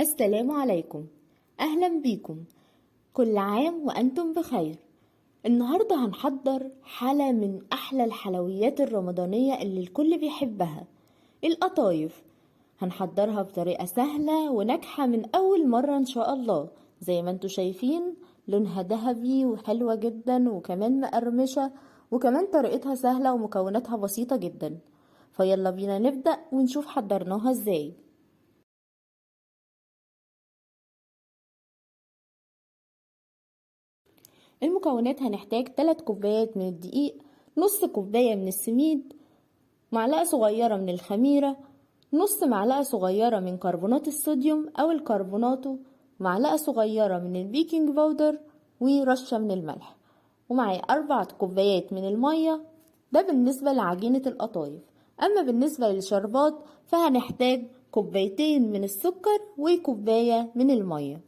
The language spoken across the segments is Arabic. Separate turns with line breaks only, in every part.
السلام عليكم. أهلا بيكم. كل عام وأنتم بخير. النهاردة هنحضر حالة من أحلى الحلويات الرمضانية اللي الكل بيحبها، القطايف. هنحضرها بطريقة سهلة وناجحة من أول مرة إن شاء الله. زي ما انتوا شايفين لونها ذهبي وحلوة جدا وكمان مقرمشة، وكمان طريقتها سهلة ومكوناتها بسيطة جدا. فيلا بينا نبدأ ونشوف حضرناها ازاي. المكونات: هنحتاج 3 كوبايات من الدقيق، نص كوباية من السميد، معلقة صغيرة من الخميرة، نص معلقة صغيرة من كربونات الصوديوم أو الكربوناتو، معلقة صغيرة من البيكنج باودر، ورشة من الملح. ومعي 4 كوبايات من المية. ده بالنسبة لعجينة القطايف. أما بالنسبة للشربات فهنحتاج كوبايتين من السكر وكوباية من المية.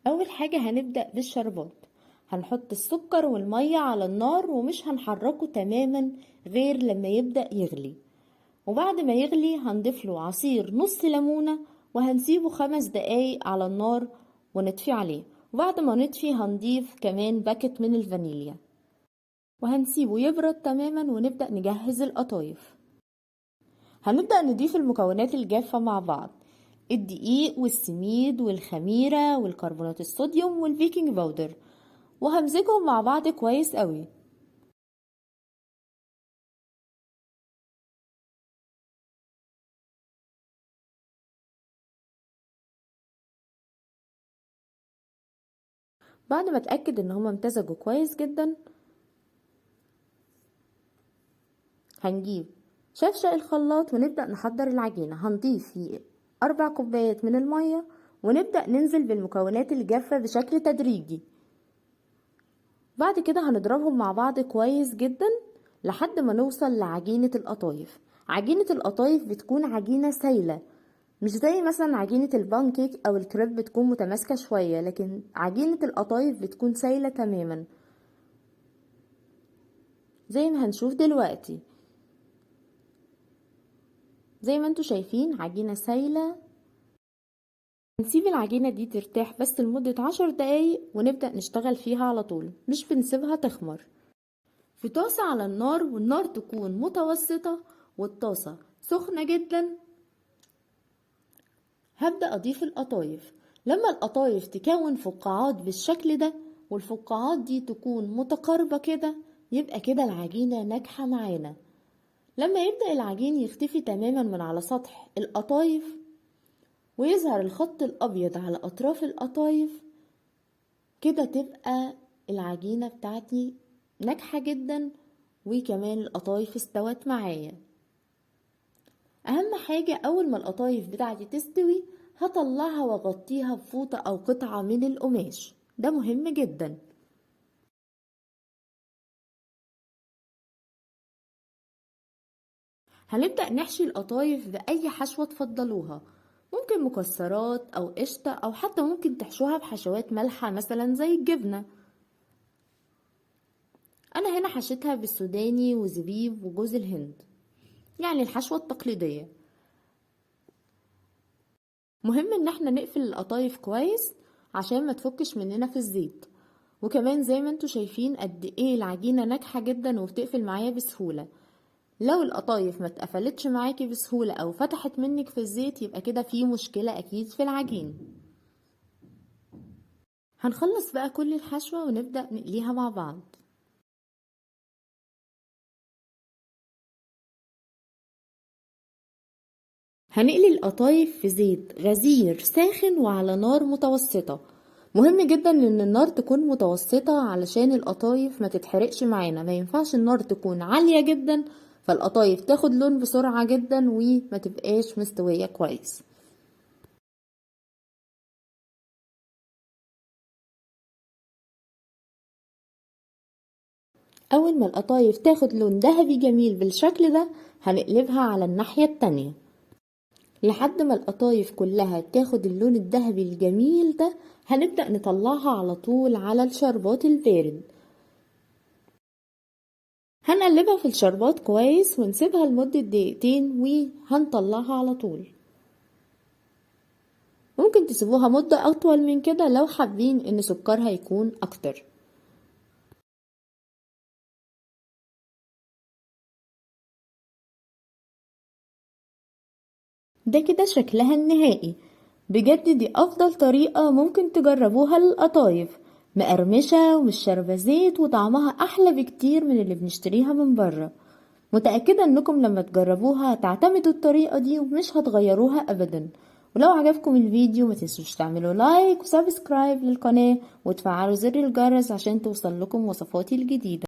اول حاجة هنبدأ بالشربات. هنحط السكر والمية على النار ومش هنحركه تماما غير لما يبدأ يغلي. وبعد ما يغلي هنضيف له عصير نص ليمونة وهنسيبه 5 دقايق على النار ونطفي عليه. وبعد ما نطفي هنضيف كمان باكت من الفانيليا وهنسيبه يبرد تماما ونبدأ نجهز القطايف. هنبدأ نضيف المكونات الجافة مع بعض: الدقيق والسميد والخميرة والكربونات الصوديوم والبيكنج باودر، وهمزجهم مع بعض كويس قوي. بعد ما اتأكد ان هما امتزجوا كويس جدا هنجيب شفشق الخلاط ونبدأ نحضر العجينة. هنضيف فيه 4 كوبايات من المية ونبدأ ننزل بالمكونات الجافة بشكل تدريجي. بعد كده هنضربهم مع بعض كويس جدا لحد ما نوصل لعجينة القطايف. عجينة القطايف بتكون عجينة سايلة، مش زي مثلا عجينة البانكيك او الكريب بتكون متماسكة شوية، لكن عجينة القطايف بتكون سايلة تماما زي ما هنشوف دلوقتي. زي ما انتوا شايفين عجينة سايلة. هنسيب العجينة دي ترتاح بس لمدة 10 دقايق ونبدأ نشتغل فيها على طول، مش بنسيبها تخمر. في طاسة على النار والنار تكون متوسطة والطاسة سخنة جدا هبدأ أضيف القطايف. لما القطايف تكون فقاعات بالشكل ده والفقاعات دي تكون متقاربة كده يبقى كده العجينة ناجحة معانا. لما يبدأ العجين يختفي تماما من على سطح القطايف ويظهر الخط الأبيض على أطراف القطايف كده تبقى العجينة بتاعتي ناجحة جدا وكمان القطايف استوت معايا. اهم حاجة اول ما القطايف بتاعتي تستوي هطلعها واغطيها بفوطة او قطعة من القماش، ده مهم جدا. هنبدأ نحشي القطايف بأي حشوة تفضلوها، ممكن مكسرات او قشطة او حتى ممكن تحشوها بحشوات مالحة مثلا زي الجبنة. انا هنا حشيتها بالسوداني وزبيب وجوز الهند، يعني الحشوة التقليدية. مهم ان احنا نقفل القطايف كويس عشان ما تفكش مننا في الزيت. وكمان زي ما انتوا شايفين قد ايه العجينة ناجحة جدا وبتقفل معايا بسهولة. لو القطايف ما اتقفلتش معاكي بسهولة او فتحت منك في الزيت يبقى كده في مشكلة اكيد في العجين. هنخلص بقى كل الحشوة ونبدأ نقليها مع بعض. هنقلي القطايف في زيت غزير ساخن وعلى نار متوسطة. مهم جدا ان النار تكون متوسطة علشان القطايف ما تتحرقش معانا. ما ينفعش النار تكون عالية جدا فالقطايف تاخد لون بسرعة جدا وما تبقاش مستوية كويس. اول ما القطايف تاخد لون ذهبي جميل بالشكل ده هنقلبها على الناحية التانية لحد ما القطايف كلها تاخد اللون الذهبي الجميل ده. هنبدأ نطلعها على طول على الشربات البارد. هنقلبها في الشربات كويس ونسيبها لمدة دقيقتين وهنطلعها على طول. ممكن تسيبوها مدة أطول من كده لو حابين إن سكرها يكون أكتر. ده كده شكلها النهائي. بجد دي أفضل طريقة ممكن تجربوها للقطايف، مقرمشة ومش شاربة زيت وطعمها أحلى بكتير من اللي بنشتريها من بره. متأكدة انكم لما تجربوها هتعتمدوا الطريقة دي ومش هتغيروها أبدا. ولو عجبكم الفيديو ما تنسوش تعملوا لايك وسبسكرايب للقناة وتفعلوا زر الجرس عشان توصل لكم وصفاتي الجديدة.